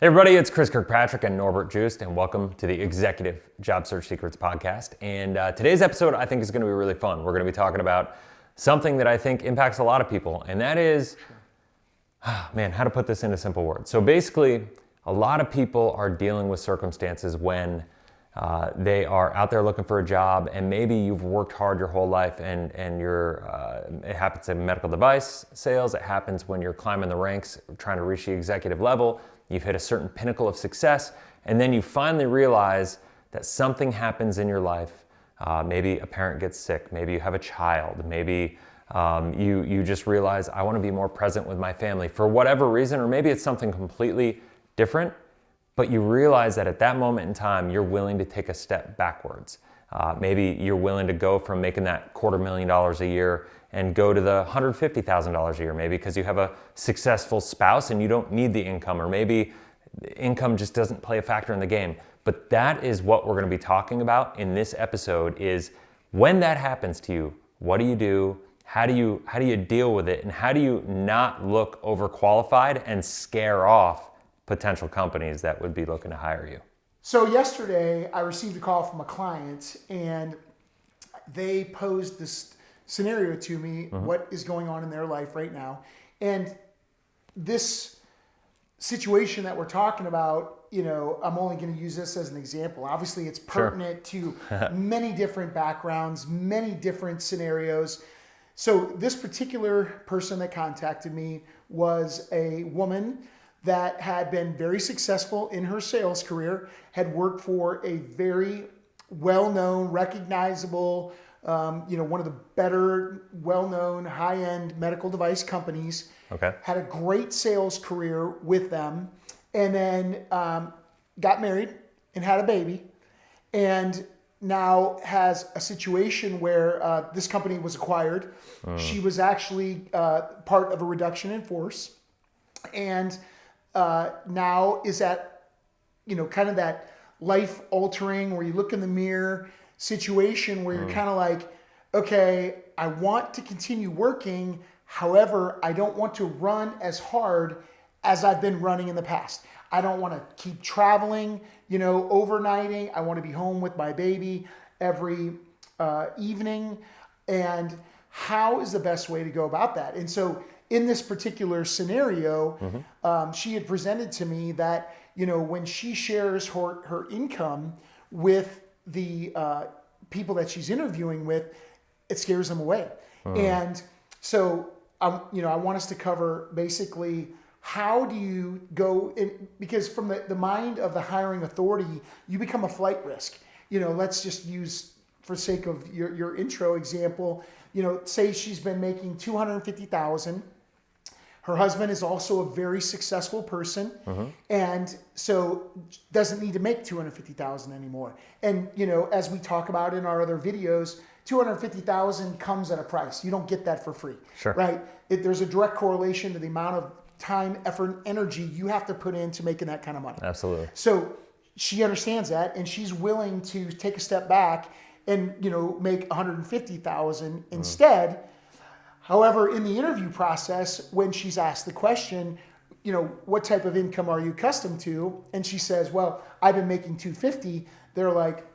Hey everybody, it's Chris Kirkpatrick and Norbert Juiced, and welcome to the Executive Job Search Secrets podcast. And today's episode I think is going to be really fun. We're going to be talking about something that I think impacts a lot of people, and that is, how to put this into simple words. So basically, a lot of people are dealing with circumstances when they are out there looking for a job, and maybe you've worked hard your whole life, and you're, it happens in medical device sales, it happens when you're climbing the ranks, trying to reach the executive level. You've hit a certain pinnacle of success, and then you finally realize that something happens in your life. Maybe a parent gets sick, maybe you have a child, maybe you just realize, I want to be more present with my family for whatever reason, or maybe it's something completely different, but you realize that at that moment in time, you're willing to take a step backwards. Maybe you're willing to go from making that $250,000 a year and go to the $150,000 a year, maybe because you have a successful spouse and you don't need the income, or maybe income just doesn't play a factor in the game. But that is what we're gonna be talking about in this episode, is when that happens to you, what do you do? How do you deal with it? And how do you not look overqualified and scare off potential companies that would be looking to hire you? So yesterday I received a call from a client, and they posed this scenario to me, what is going on in their life right now. And this situation that we're talking about, I'm only going to use this as an example. Obviously it's pertinent to many different backgrounds, many different scenarios. So this particular person that contacted me was a woman that had been very successful in her sales career, had worked for a very well-known, recognizable, one of the better, well-known, high-end medical device companies. Okay. Had a great sales career with them, and then got married and had a baby, and now has a situation where this company was acquired. She was actually part of a reduction in force, and now is at, kind of that life-altering, where you look in the mirror situation where you're kind of like, okay, I want to continue working. However, I don't want to run as hard as I've been running in the past. I don't want to keep traveling, overnighting. I want to be home with my baby every evening. And how is the best way to go about that? And so in this particular scenario, she had presented to me that, when she shares her income with the people that she's interviewing with, it scares them away. And so, I want us to cover basically, how do you go in, because from the mind of the hiring authority, you become a flight risk. Let's just use, for sake of your intro example, say she's been making $250,000. Her husband is also a very successful person, and so doesn't need to make $250,000 anymore. And as we talk about in our other videos, $250,000 comes at a price. You don't get that for free, right? There's a direct correlation to the amount of time, effort, energy you have to put into making that kind of money. Absolutely. So she understands that, and she's willing to take a step back and make $150,000 instead. However, in the interview process, when she's asked the question, what type of income are you accustomed to? And she says, well, I've been making $250. They're like,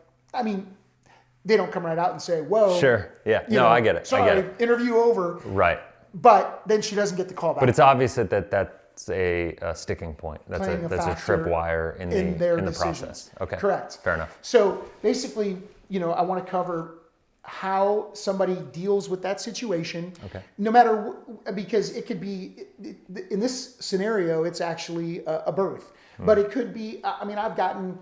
they don't come right out and say, whoa. Sure. Yeah. I get it. Sorry, I get it. Interview over. Right. But then she doesn't get the call back. But it's obvious that that's a sticking point. That's a factor tripwire in the process. Okay. Correct. Fair enough. So basically, I want to cover how somebody deals with that situation. Okay. No matter, because it could be, in this scenario, it's actually a birth. But it could be, I've gotten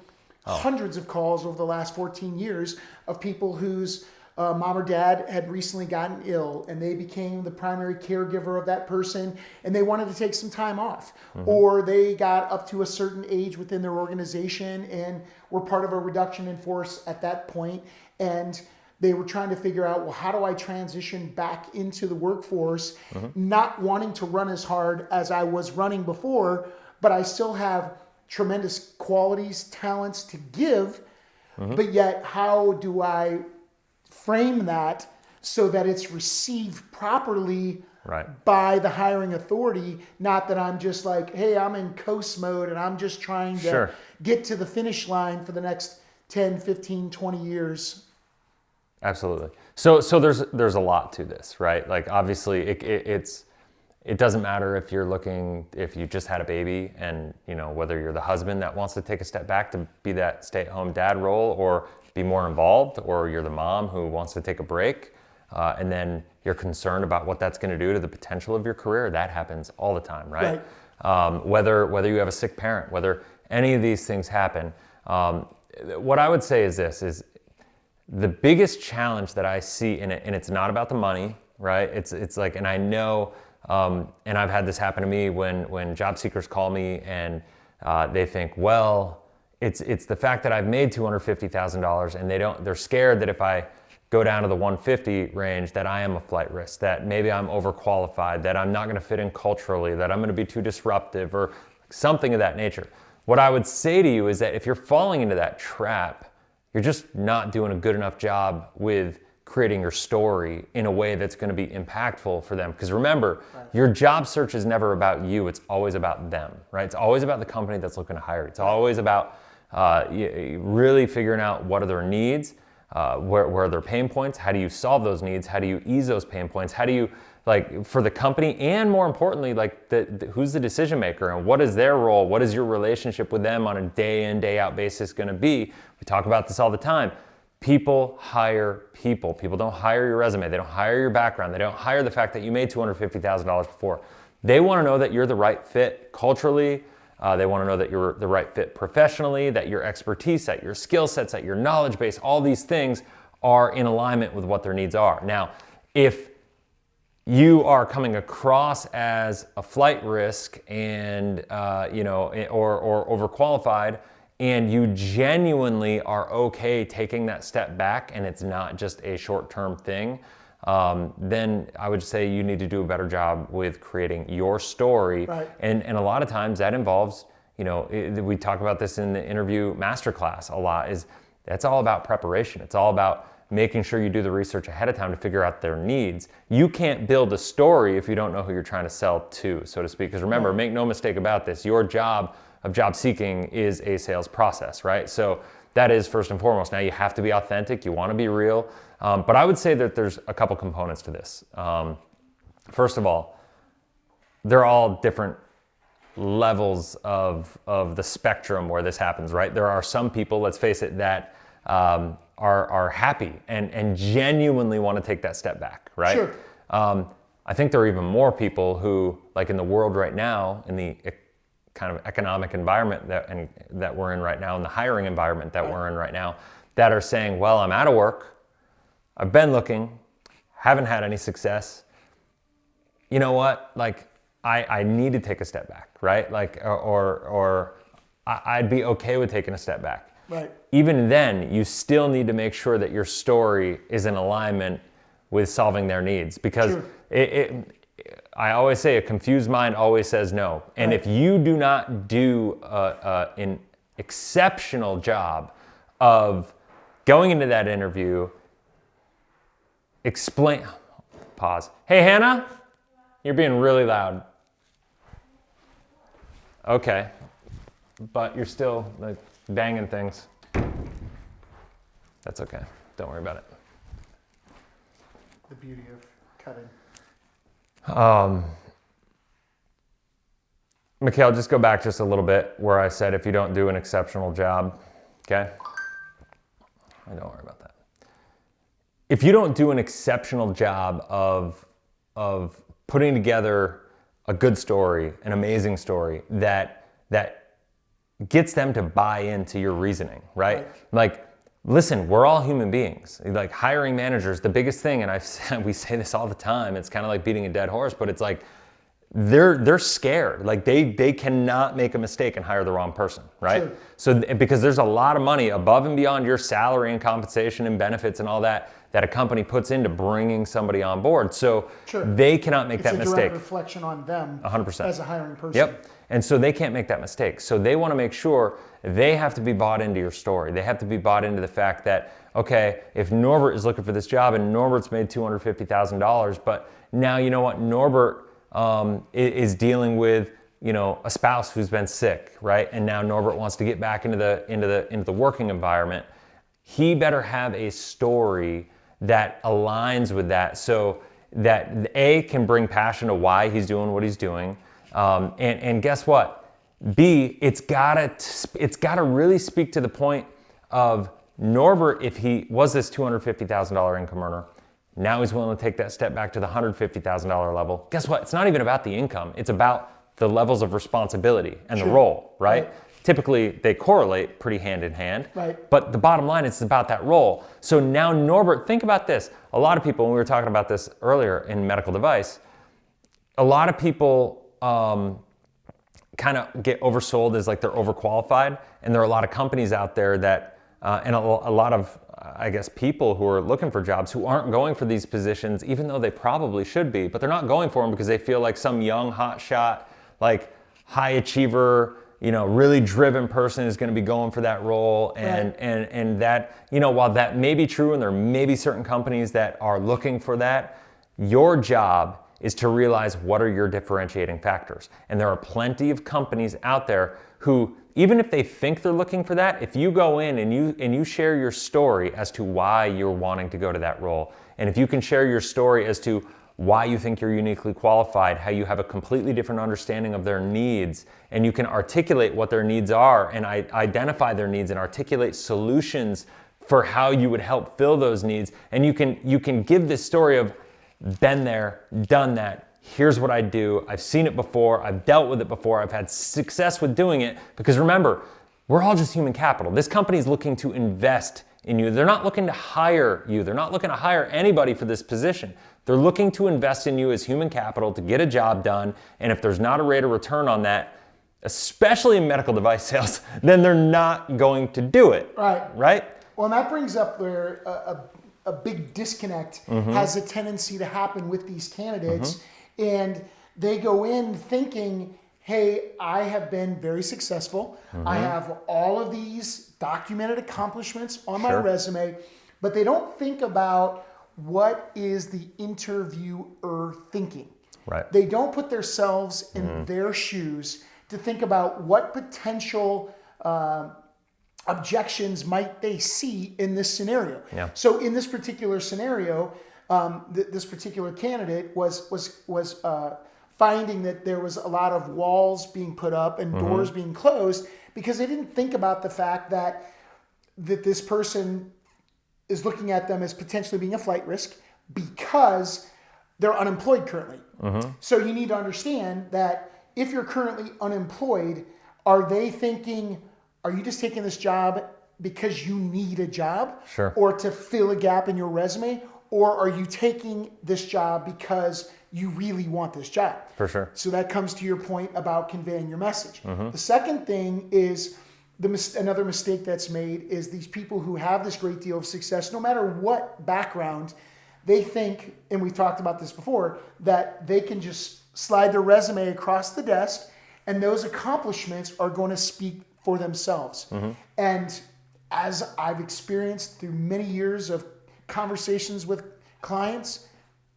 hundreds of calls over the last 14 years of people whose mom or dad had recently gotten ill, and they became the primary caregiver of that person, and they wanted to take some time off. Or they got up to a certain age within their organization and were part of a reduction in force at that point, and they were trying to figure out, well, how do I transition back into the workforce, not wanting to run as hard as I was running before, but I still have tremendous qualities, talents to give, but yet how do I frame that so that it's received properly by the hiring authority, not that I'm just like, hey, I'm in coast mode and I'm just trying to get to the finish line for the next 10, 15, 20 years. Absolutely. So there's a lot to this, right? Like obviously it doesn't matter if you just had a baby and, you know, whether you're the husband that wants to take a step back to be that stay-at-home dad role or be more involved, or you're the mom who wants to take a break, and then you're concerned about what that's going to do to the potential of your career. That happens all the time, right? Whether you have a sick parent, whether any of these things happen, what I would say is this, is the biggest challenge that I see in it, and it's not about the money, right? It's like, and I know, and I've had this happen to me when job seekers call me and they think, well, it's the fact that I've made $250,000 and they're scared that if I go down to the 150 range that I am a flight risk, that maybe I'm overqualified, that I'm not going to fit in culturally, that I'm going to be too disruptive or something of that nature. What I would say to you is that if you're falling into that trap, you're just not doing a good enough job with creating your story in a way that's going to be impactful for them. Because remember, your job search is never about you, it's always about them, right? It's always about the company that's looking to hire you. It's always about really figuring out what are their needs, where are their pain points, how do you solve those needs, how do you ease those pain points, how do you, like, for the company, and more importantly, like who's the decision maker and what is their role, what is your relationship with them on a day in, day out basis going to be? We talk about this all the time. People hire people. People don't hire your resume. They don't hire your background. They don't hire the fact that you made $250,000 before. They want to know that you're the right fit culturally. They want to know that you're the right fit professionally, that your expertise, that your skill sets, that your knowledge base, all these things are in alignment with what their needs are. Now, if you are coming across as a flight risk and or overqualified, and you genuinely are okay taking that step back and it's not just a short-term thing, then I would say you need to do a better job with creating your story. Right. And a lot of times that involves, we talk about this in the interview masterclass a lot, is that's all about preparation. It's all about making sure you do the research ahead of time to figure out their needs. You can't build a story if you don't know who you're trying to sell to, so to speak. Because remember, make no mistake about this, your job of job seeking is a sales process, right? So that is first and foremost. Now you have to be authentic, you want to be real, but I would say that there's a couple components to this. First of all, they're all different levels of the spectrum where this happens, right? There are some people, let's face it, that are happy and genuinely want to take that step back, right? Sure. I think there are even more people who, like in the world right now, in the kind of economic environment that we're in right now, and the hiring environment that we're in right now, that are saying, well, I'm out of work, I've been looking, haven't had any success. You know what? Like, I need to take a step back, right? Like, or I'd be okay with taking a step back. Right. Even then, you still need to make sure that your story is in alignment with solving their needs, because I always say a confused mind always says no. And if you do not do an exceptional job of going into that interview, pause. Hey, Hannah, you're being really loud. Okay, but you're still like banging things. That's okay, don't worry about it. The beauty of cutting. Mikhail, just go back just a little bit where I said if you don't do an exceptional job, okay? Don't worry about that. If you don't do an exceptional job of putting together a good story, an amazing story that gets them to buy into your reasoning, right? Like, listen, we're all human beings. Like, hiring managers, the biggest thing, and we say this all the time, it's kind of like beating a dead horse, but it's like, they're scared. Like, they cannot make a mistake and hire the wrong person, right? Sure. So, because there's a lot of money above and beyond your salary and compensation and benefits and all that a company puts into bringing somebody on board. So they cannot make that mistake. It's a direct reflection on them 100%. As a hiring person. Yep. And so they can't make that mistake. So they want to make sure they have to be bought into your story. They have to be bought into the fact that, okay, if Norbert is looking for this job and Norbert's made $250,000, but now you know what, Norbert is dealing with, you know, a spouse who's been sick, right? And now Norbert wants to get back into the working environment. He better have a story that aligns with that, so that A, can bring passion to why he's doing what he's doing, and guess what? B, it's gotta really speak to the point of Norbert. If he was this $250,000 income earner, now he's willing to take that step back to the $150,000 level. Guess what? It's not even about the income. It's about the levels of responsibility and the role, right? Typically, they correlate pretty hand in hand. Right. But the bottom line is it's about that role. So now Norbert, think about this. A lot of people, when we were talking about this earlier in medical device, a lot of people kind of get oversold as like they're overqualified. And there are a lot of companies out there that, and a lot of, I guess, people who are looking for jobs who aren't going for these positions, even though they probably should be, but they're not going for them because they feel like some young hotshot, like high achiever, you know, really driven person is going to be going for that role. And that, you know, while that may be true and there may be certain companies that are looking for that, your job is to realize what are your differentiating factors. And there are plenty of companies out there who, even if they think they're looking for that, if you go in and you share your story as to why you're wanting to go to that role, and if you can share your story as to why you think you're uniquely qualified, how you have a completely different understanding of their needs, and you can articulate what their needs are and identify their needs and articulate solutions for how you would help fill those needs, and you can give this story of been there, done that, here's what I do, I've seen it before, I've dealt with it before, I've had success with doing it. Because remember, we're all just human capital. This company is looking to invest in you. They're not looking to hire you. They're not looking to hire anybody for this position. They're looking to invest in you as human capital to get a job done. And if there's not a rate of return on that, especially in medical device sales, then they're not going to do it. Right? Well, and that brings up where a big disconnect has a tendency to happen with these candidates. And they go in thinking, hey, I have been very successful. I have all of these documented accomplishments on my resume, but they don't think about what is the interviewer thinking. Right. They don't put themselves in their shoes to think about what potential objections might they see in this scenario. Yeah. So in this particular scenario, this particular candidate was finding that there was a lot of walls being put up and doors being closed because they didn't think about the fact that this person is looking at them as potentially being a flight risk because they're unemployed currently. So you need to understand that if you're currently unemployed, are they thinking, are you just taking this job because you need a job? Sure. Or to fill a gap in your resume? Or are you taking this job because you really want this job? For sure. So that comes to your point about conveying your message. The second thing is another mistake that's made is these people who have this great deal of success, no matter what background, they think, and we've talked about this before, that they can just slide their resume across the desk and those accomplishments are going to speak for themselves. And as I've experienced through many years of conversations with clients,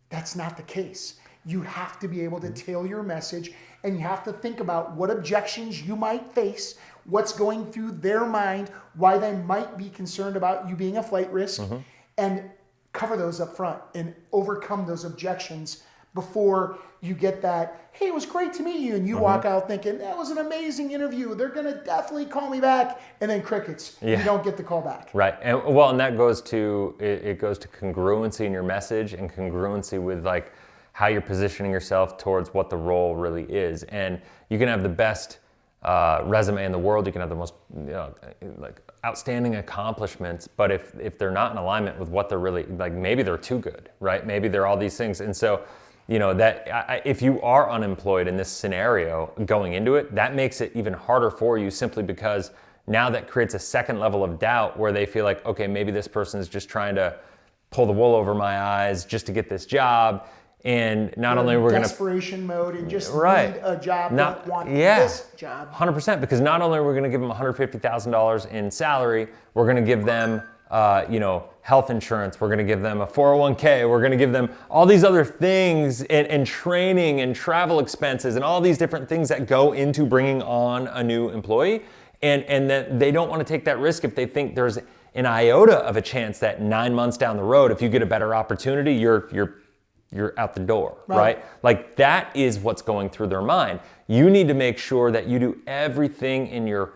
that's not the case. You have to be able to tailor your message and you have to think about what objections you might face, what's going through their mind, why they might be concerned about you being a flight risk, and cover those up front and overcome those objections before you get that, hey, it was great to meet you, and you walk out thinking, that was an amazing interview, they're going to definitely call me back, and then crickets. You don't get the call back. Right. And well, and that goes to, it goes to congruency in your message and congruency with like how you're positioning yourself towards what the role really is. And you can have the best resume in the world, you can have the most like outstanding accomplishments, but if they're not in alignment with what they're really, like maybe they're too good, right? Maybe they're all these things. And so, you know, that if you are unemployed in this scenario going into it, that makes it even harder for you simply because now that creates a second level of doubt where they feel like, okay, maybe this person is just trying to pull the wool over my eyes just to get this job. And not only we're going to desperation mode and just need a job, don't want this job. 100%, because not only are we going to give them $150,000 in salary, we're going to give them health insurance. We're going to give them a 401k. We're going to give them all these other things and training and travel expenses and all these different things that go into bringing on a new employee. And then they don't want to take that risk if they think there's an iota of a chance that 9 months down the road, if you get a better opportunity, you're out the door, right? Like that is what's going through their mind. You need to make sure that you do everything in your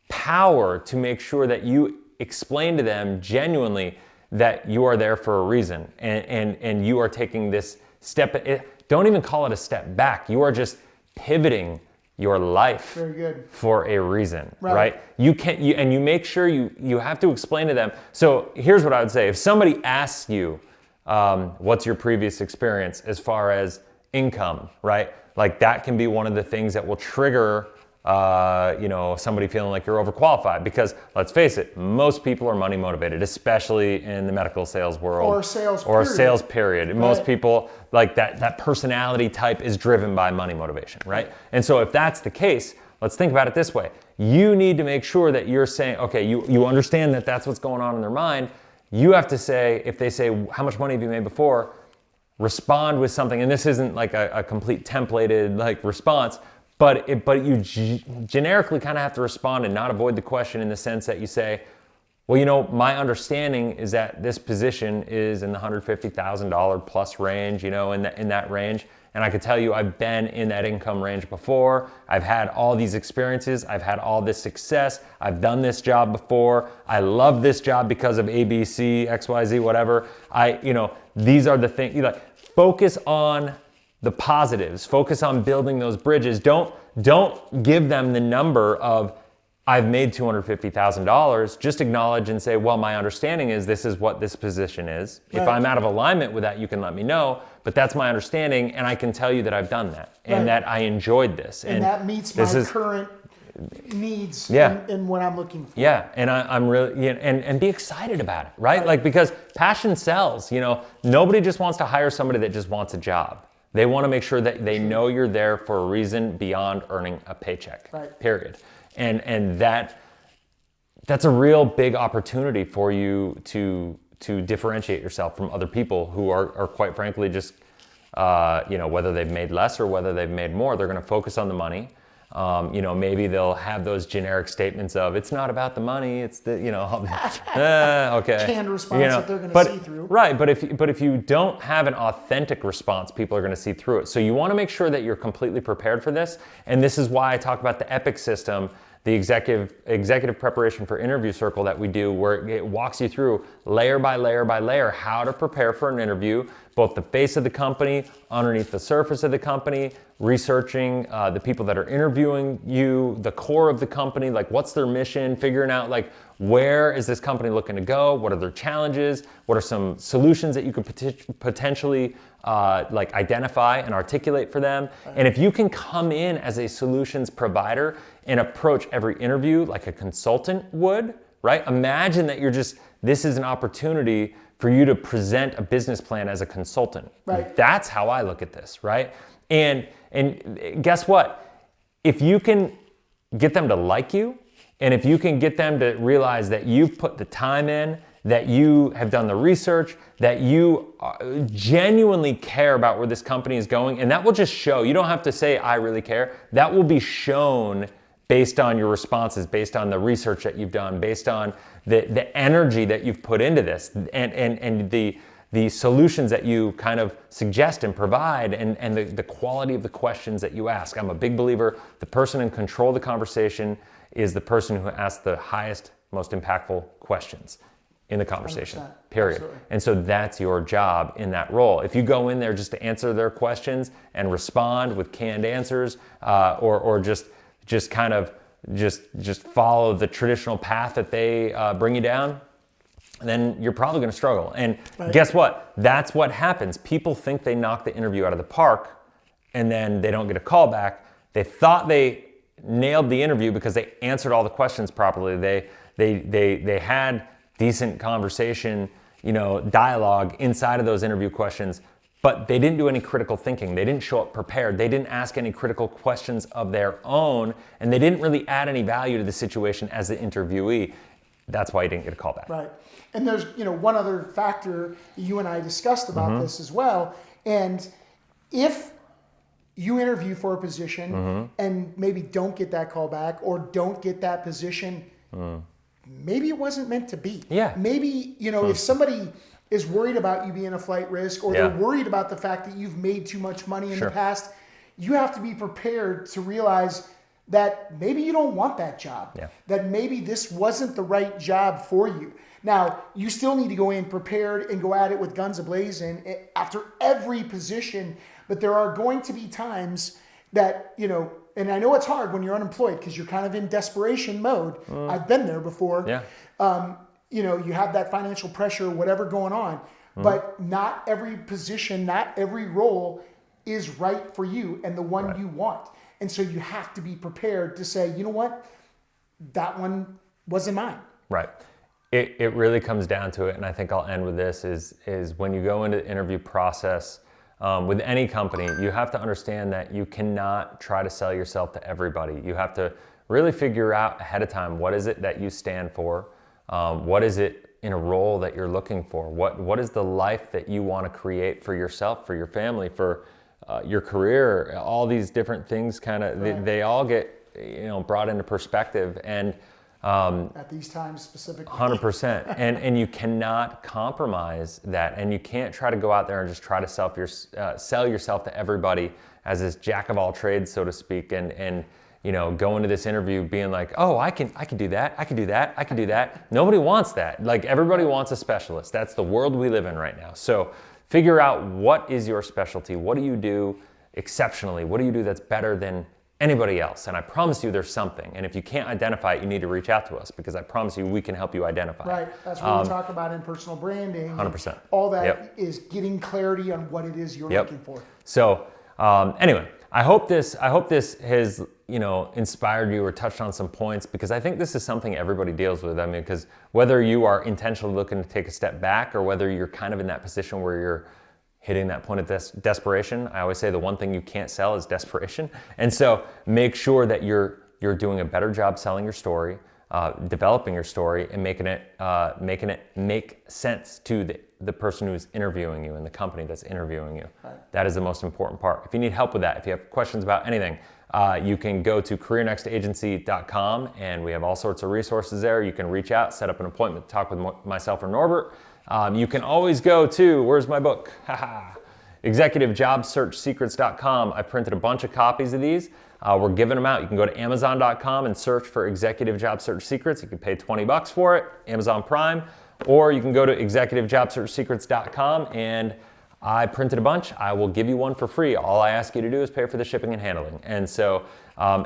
power to make sure that you explain to them genuinely that you are there for a reason and you are taking this step. Don't even call it a step back. You are just pivoting your life for a reason, right? You make sure you have to explain to them. So here's what I would say. If somebody asks you, what's your previous experience as far as income, right? Like that can be one of the things that will trigger somebody feeling like you're overqualified, because let's face it, most people are money motivated, especially in the medical sales world or sales period. Most people, like that personality type is driven by money motivation, right? And so if that's the case, let's think about it this way. You need to make sure that you're saying, okay, you understand that that's what's going on in their mind. You have to say, if they say, how much money have you made before? Respond with something, and this isn't like a complete templated like response, but you generically kind of have to respond and not avoid the question in the sense that you say, well, my understanding is that this position is in the $150,000 plus range, in that range. And I could tell you I've been in that income range before. I've had all these experiences. I've had all this success. I've done this job before. I love this job because of A, B, C, X, Y, Z, whatever. These are the things. Focus on the positives. Focus on building those bridges. Don't give them the number of I've made $250,000. Just acknowledge and say, well, my understanding is this is what this position is. If I'm out of alignment with that, you can let me know. But that's my understanding, and I can tell you that I've done that and that I enjoyed this. And that meets my current needs in what I'm looking for. Yeah, and I'm really, and be excited about it, right? Like, because passion sells. Nobody just wants to hire somebody that just wants a job. They want to make sure that they know you're there for a reason beyond earning a paycheck, period. And that's a real big opportunity for you to differentiate yourself from other people who are quite frankly just, whether they've made less or whether they've made more, they're going to focus on the money. Maybe they'll have those generic statements of, it's not about the money, it's the, okay. Canned response that they're going to see through. Right, but if you don't have an authentic response, people are going to see through it. So you want to make sure that you're completely prepared for this. And this is why I talk about the EPIC system, the executive preparation for interview circle that we do, where it walks you through layer by layer by layer how to prepare for an interview, both the face of the company, underneath the surface of the company, researching the people that are interviewing you, the core of the company, like what's their mission, figuring out like where is this company looking to go, what are their challenges, what are some solutions that you could potentially identify and articulate for them. And if you can come in as a solutions provider and approach every interview like a consultant would, right? Imagine that this is an opportunity for you to present a business plan as a consultant. Right. That's how I look at this, right? And guess what? If you can get them to like you, and if you can get them to realize that you've put the time in, that you have done the research, that you genuinely care about where this company is going, and that will just show. You don't have to say, I really care. That will be shown based on your responses, based on the research that you've done, based on the energy that you've put into this, and the solutions that you kind of suggest and provide, and the quality of the questions that you ask. I'm a big believer the person in control of the conversation is the person who asks the highest, most impactful questions in the conversation, period. Absolutely. And so that's your job in that role. If you go in there just to answer their questions and respond with canned answers, or just kind of just follow the traditional path that they bring you down, then you're probably going to struggle. And guess what? That's what happens. People think they knocked the interview out of the park, and then they don't get a call back. They thought they nailed the interview because they answered all the questions properly. They had decent conversation, dialogue inside of those interview questions, but they didn't do any critical thinking. They didn't show up prepared. They didn't ask any critical questions of their own, and they didn't really add any value to the situation as the interviewee. That's why you didn't get a call back. Right. And there's, one other factor you and I discussed about this as well. And if you interview for a position and maybe don't get that call back or don't get that position, maybe it wasn't meant to be. Yeah. Maybe, if somebody is worried about you being a flight risk or they're worried about the fact that you've made too much money in the past, you have to be prepared to realize that maybe you don't want that job, that maybe this wasn't the right job for you. Now, you still need to go in prepared and go at it with guns a-blazing after every position, but there are going to be times that, and I know it's hard when you're unemployed because you're kind of in desperation mode. I've been there before. Yeah. You have that financial pressure, whatever going on, but not every position, not every role is right for you and the one you want. And so you have to be prepared to say, you know what, that one wasn't mine. Right. It really comes down to it, and I think I'll end with this, is when you go into the interview process with any company, you have to understand that you cannot try to sell yourself to everybody. You have to really figure out ahead of time, what is it that you stand for? What is it in a role that you're looking for? What is the life that you want to create for yourself, for your family, for your career? All these different things they all get brought into perspective, and at these times specifically. 100%. And you cannot compromise that, and you can't try to go out there and just try to sell yourself to everybody as this jack of all trades, so to speak, and go into this interview being like, oh, I can do that, I can do that, I can do that. Nobody wants that. Like, everybody wants a specialist. That's the world we live in right now. So figure out, what is your specialty? What do you do exceptionally? What do you do that's better than anybody else? And I promise you there's something. And if you can't identify it, you need to reach out to us, because I promise you we can help you identify it. Right. That's what we talk about in personal branding. 100%. All that is getting clarity on what it is you're looking for. So anyway, I hope this has inspired you or touched on some points, because I think this is something everybody deals with. I mean, because whether you are intentionally looking to take a step back, or whether you're kind of in that position where you're hitting that point of desperation, I always say the one thing you can't sell is desperation. And so make sure that you're doing a better job selling your story, developing your story, and making it make sense to the person who's interviewing you and the company that's interviewing you. Right. That is the most important part. If you need help with that, if you have questions about anything, you can go to careernextagency.com, and we have all sorts of resources there. You can reach out, set up an appointment to talk with myself or Norbert. You can always go to, where's my book? ExecutiveJobSearchSecrets.com. I printed a bunch of copies of these. We're giving them out. You can go to Amazon.com and search for Executive Job Search Secrets. You can pay $20 for it, Amazon Prime, or you can go to ExecutiveJobSearchSecrets.com, and I printed a bunch. I will give you one for free. All I ask you to do is pay for the shipping and handling. And so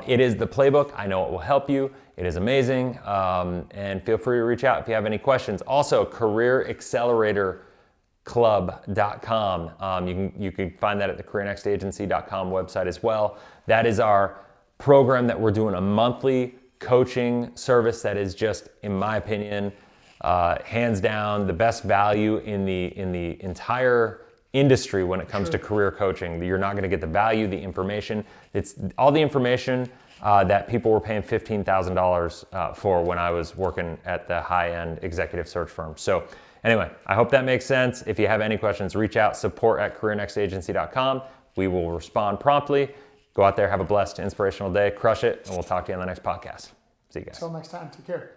it is the playbook. I know it will help you. It is amazing. And feel free to reach out if you have any questions. Also, CareerAcceleratorClub.com. You can find that at the CareerNextAgency.com website as well. That is our program that we're doing, a monthly coaching service that is just, in my opinion, hands down the best value in the entire industry when it comes to career coaching. You're not going to get the value, the information. It's all the information that people were paying $15,000 for when I was working at the high-end executive search firm. So anyway, I hope that makes sense. If you have any questions, reach out, support@careernextagency.com. We will respond promptly. Go out there, have a blessed, inspirational day, crush it, and we'll talk to you on the next podcast. See you guys. Until next time, take care.